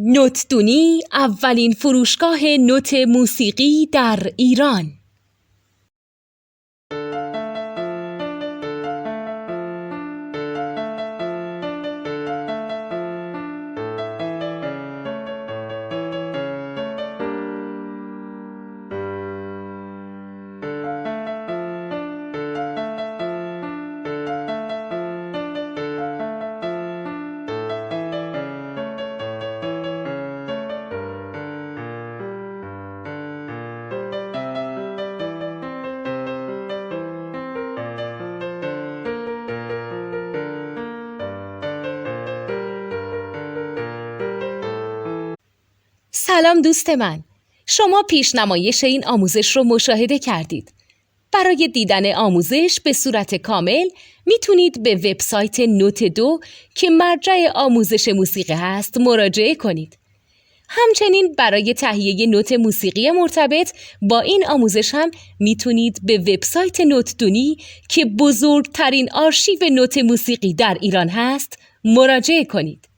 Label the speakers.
Speaker 1: نوتدونی اولین فروشگاه نوت موسیقی در ایران. سلام دوست من، شما پیشنمایش این آموزش رو مشاهده کردید. برای دیدن آموزش به صورت کامل میتونید به وبسایت نوت 2 که مرجع آموزش موسیقی هست مراجعه کنید. همچنین برای تهیه نوت موسیقی مرتبط با این آموزش هم میتونید به وبسایت نوتدونی که بزرگترین آرشیو نوت موسیقی در ایران هست مراجعه کنید.